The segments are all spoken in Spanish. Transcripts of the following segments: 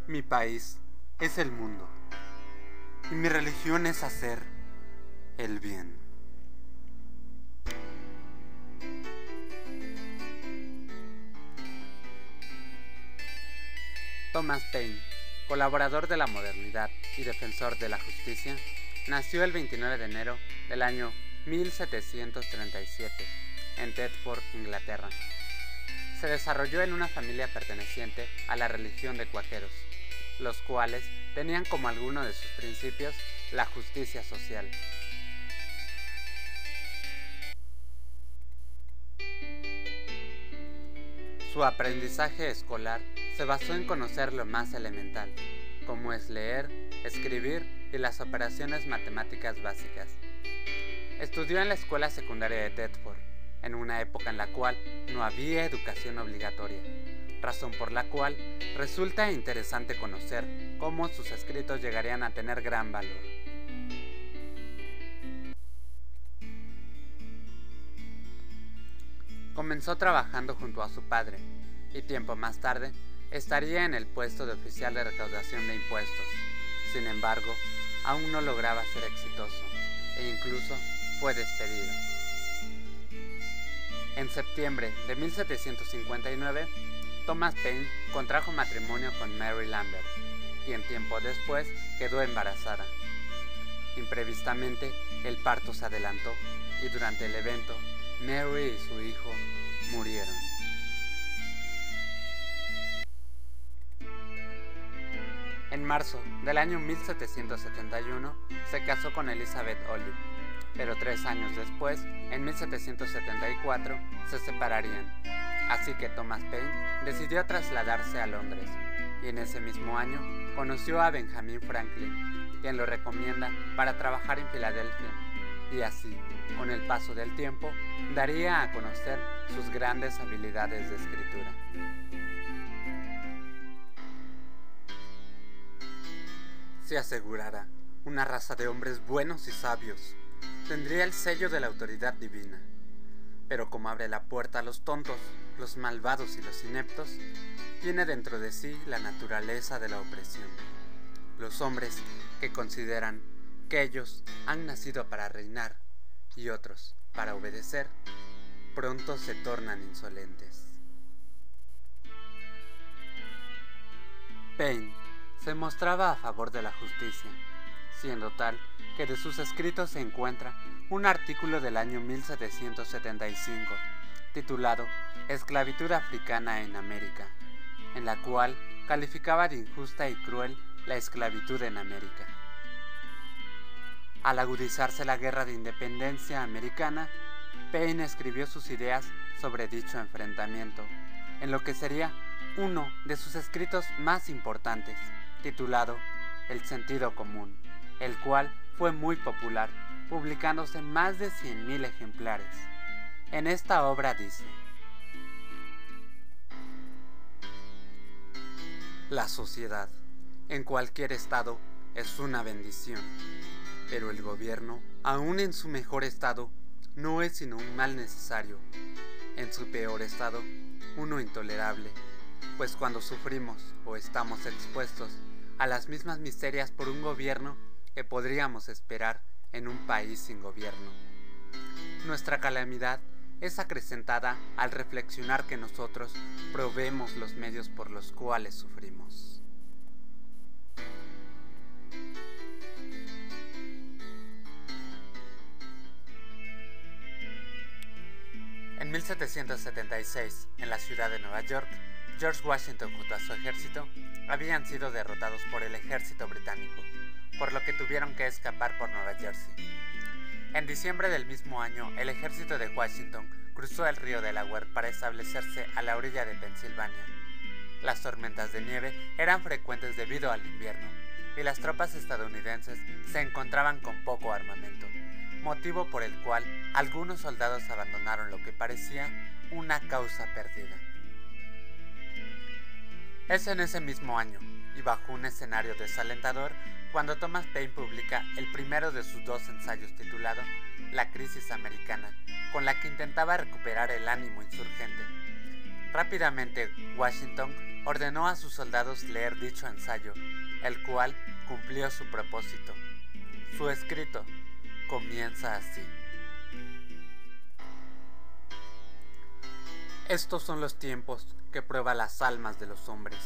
Mi país es el mundo y mi religión es hacer el bien. Thomas Paine, colaborador de la modernidad y defensor de la justicia, nació el 29 de enero del año 1737 en Deptford, Inglaterra. Se desarrolló en una familia perteneciente a la religión de cuáqueros, los cuales tenían como alguno de sus principios la justicia social. Su aprendizaje escolar se basó en conocer lo más elemental, como es leer, escribir y las operaciones matemáticas básicas. Estudió en la escuela secundaria de Deptford, en una época en la cual no había educación obligatoria, razón por la cual resulta interesante conocer cómo sus escritos llegarían a tener gran valor. Comenzó trabajando junto a su padre y tiempo más tarde estaría en el puesto de oficial de recaudación de impuestos. Sin embargo, aún no lograba ser exitoso e incluso fue despedido. En septiembre de 1759, Thomas Paine contrajo matrimonio con Mary Lambert, quien tiempo después quedó embarazada. Imprevistamente, el parto se adelantó y durante el evento, Mary y su hijo murieron. En marzo del año 1771 se casó con Elizabeth Olive, pero 3 años después, en 1774, se separarían. Así que Thomas Paine decidió trasladarse a Londres, y en ese mismo año conoció a Benjamin Franklin, quien lo recomienda para trabajar en Filadelfia, y así, con el paso del tiempo, daría a conocer sus grandes habilidades de escritura. Si asegurara una raza de hombres buenos y sabios, tendría el sello de la autoridad divina. Pero como abre la puerta a los tontos, los malvados y los ineptos, tiene dentro de sí la naturaleza de la opresión. Los hombres que consideran que ellos han nacido para reinar y otros para obedecer, pronto se tornan insolentes. Paine se mostraba a favor de la justicia, siendo tal que de sus escritos se encuentra un artículo del año 1775, titulado Esclavitud africana en América, en la cual calificaba de injusta y cruel la esclavitud en América. Al agudizarse la guerra de independencia americana, Paine escribió sus ideas sobre dicho enfrentamiento, en lo que sería uno de sus escritos más importantes, titulado El sentido común, el cual fue muy popular, publicándose más de 100,000 ejemplares. En esta obra dice: la sociedad, en cualquier estado, es una bendición, pero el gobierno, aun en su mejor estado, no es sino un mal necesario, en su peor estado, uno intolerable, pues cuando sufrimos o estamos expuestos a las mismas miserias por un gobierno que podríamos esperar en un país sin gobierno, nuestra calamidad es acrecentada al reflexionar que nosotros proveemos los medios por los cuales sufrimos. En 1776, en la ciudad de Nueva York, George Washington junto a su ejército habían sido derrotados por el ejército británico, por lo que tuvieron que escapar por Nueva Jersey. En diciembre del mismo año, el ejército de Washington cruzó el río Delaware para establecerse a la orilla de Pensilvania. Las tormentas de nieve eran frecuentes debido al invierno, y las tropas estadounidenses se encontraban con poco armamento, motivo por el cual algunos soldados abandonaron lo que parecía una causa perdida. Es en ese mismo año, y bajo un escenario desalentador, cuando Thomas Paine publica el primero de sus 2 ensayos titulado La crisis americana, con la que intentaba recuperar el ánimo insurgente. Rápidamente, Washington ordenó a sus soldados leer dicho ensayo, el cual cumplió su propósito. Su escrito comienza así: estos son los tiempos que prueba las almas de los hombres.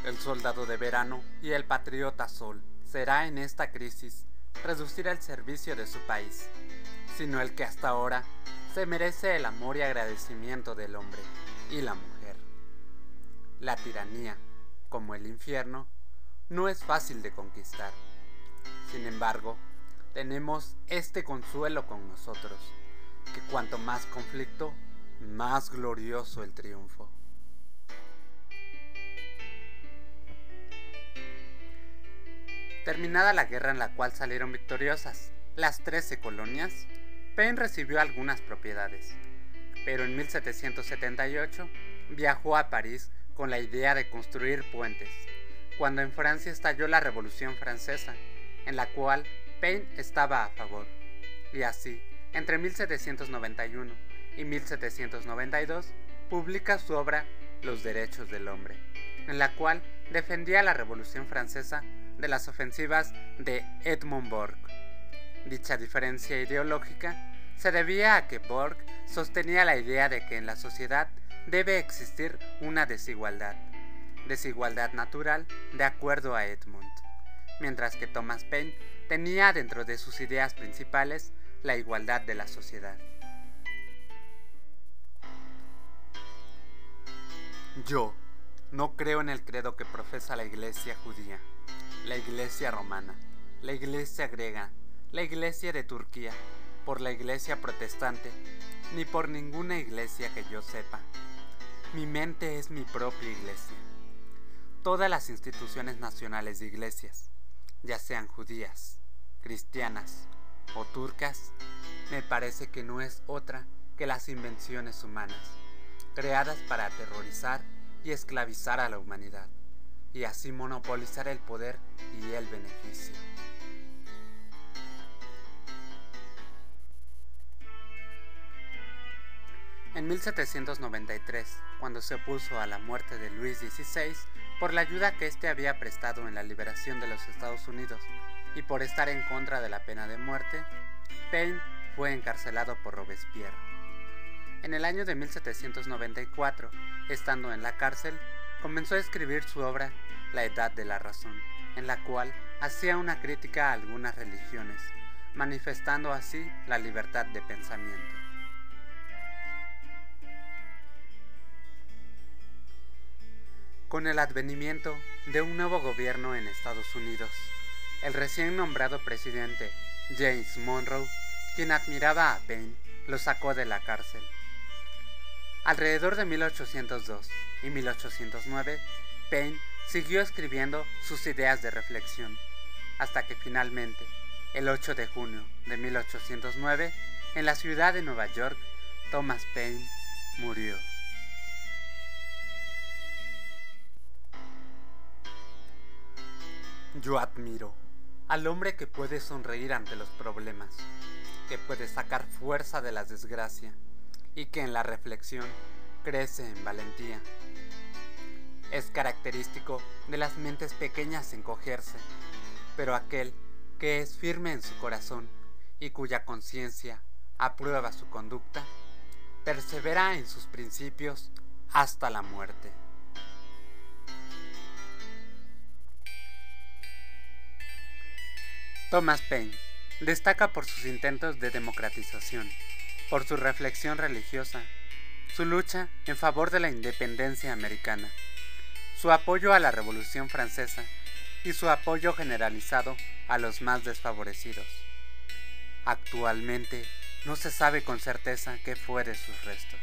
El soldado de verano y el patriota sol será en esta crisis reducir el servicio de su país, sino el que hasta ahora se merece el amor y agradecimiento del hombre y la mujer. La tiranía, como el infierno, no es fácil de conquistar. Sin embargo, tenemos este consuelo con nosotros, que cuanto más conflicto, más glorioso el triunfo. Terminada la guerra en la cual salieron victoriosas las 13 colonias, Paine recibió algunas propiedades, pero en 1778 viajó a París con la idea de construir puentes, cuando en Francia estalló la Revolución Francesa, en la cual Paine estaba a favor, y así, entre 1791 y 1792, publica su obra Los Derechos del Hombre, en la cual defendía la Revolución Francesa de las ofensivas de Edmund Burke. Dicha diferencia ideológica se debía a que Burke sostenía la idea de que en la sociedad debe existir una desigualdad natural de acuerdo a Edmund, mientras que Thomas Paine tenía dentro de sus ideas principales la igualdad de la sociedad. Yo no creo en el credo que profesa la Iglesia judía, la Iglesia romana, la Iglesia griega, la Iglesia de Turquía, por la Iglesia protestante, ni por ninguna iglesia que yo sepa. Mi mente es mi propia iglesia. Todas las instituciones nacionales de iglesias, ya sean judías, cristianas o turcas, me parece que no es otra que las invenciones humanas, creadas para aterrorizar y esclavizar a la humanidad, y así monopolizar el poder y el beneficio. En 1793, cuando se opuso a la muerte de Luis XVI por la ayuda que éste había prestado en la liberación de los Estados Unidos y por estar en contra de la pena de muerte, Paine fue encarcelado por Robespierre. En el año de 1794, estando en la cárcel, comenzó a escribir su obra La Edad de la Razón, en la cual hacía una crítica a algunas religiones, manifestando así la libertad de pensamiento. Con el advenimiento de un nuevo gobierno en Estados Unidos, el recién nombrado presidente James Monroe, quien admiraba a Paine, lo sacó de la cárcel. Alrededor de 1802 y 1809, Paine siguió escribiendo sus ideas de reflexión, hasta que finalmente, el 8 de junio de 1809, en la ciudad de Nueva York, Thomas Paine murió. Yo admiro al hombre que puede sonreír ante los problemas, que puede sacar fuerza de la desgracia y que en la reflexión crece en valentía. Es característico de las mentes pequeñas encogerse, pero aquel que es firme en su corazón y cuya conciencia aprueba su conducta, persevera en sus principios hasta la muerte. Thomas Paine destaca por sus intentos de democratización, por su reflexión religiosa, su lucha en favor de la independencia americana, su apoyo a la Revolución Francesa y su apoyo generalizado a los más desfavorecidos. Actualmente no se sabe con certeza qué fue de sus restos.